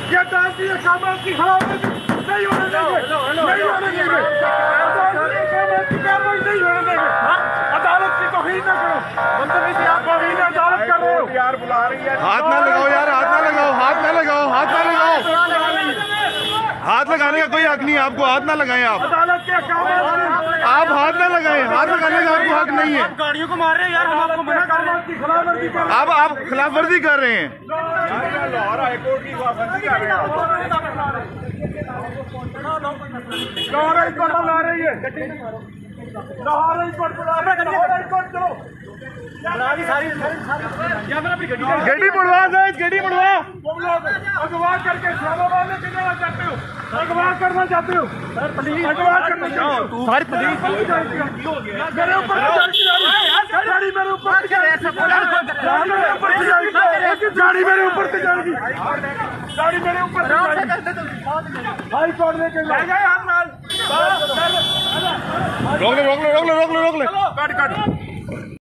ये अदालती अहकामात की खिलाफवर्जी नहीं होने देंगे, नहीं होने देंगे, अदालती अहकामात की कार्रवाई नहीं होने देंगे। अदालत की तौहीन न करो, बदतमीजी आप तौहीन अदालत कर रहे हो यार, बुला रही है। हाथ ना लगाओ यार, हाथ ना लगाओ, हाथ ना लगाओ, हाथ ना लगाओ। हाथ लगाने का कोई हक नहीं है आपको, हाथ ना लगाएं आप। अदालत के अहकामात आप हाथ ना लगाएं, हाथ लगाने का आपको हक नहीं है। आप गाड़ियों को मार रहे हैं यार, हम आपको मना कर रहे हैं की खिलाफवर्जी कर रहे हैं। आप खिलाफ वर्जी कर रहे हैं। लाहौर हाईकोर्ट की खिलाफवर्जी कर रहे हैं। लाहौर हाईकोर्ट बुला रही है, लाहौर हाईकोर्ट बुला रही है, लाहौर हाईकोर्ट चलो गड्डी मुड़वा जाए, गड्डी मुड़वा। अगवा करके इस्लामाबाद में जाना चाहते हो, अगवा करना चाहते हो, अगवा करना चाहते हो। सारी पुलिस मेरे ऊपर गाड़ी, मेरे ऊपर गाड़ी, मेरे ऊपर से जाएगी, गाड़ी मेरे ऊपर से हाई कोर्ट लेके जाए। रोक ले, रोक ले, रोक ले, रोक ले, रोक ले। कट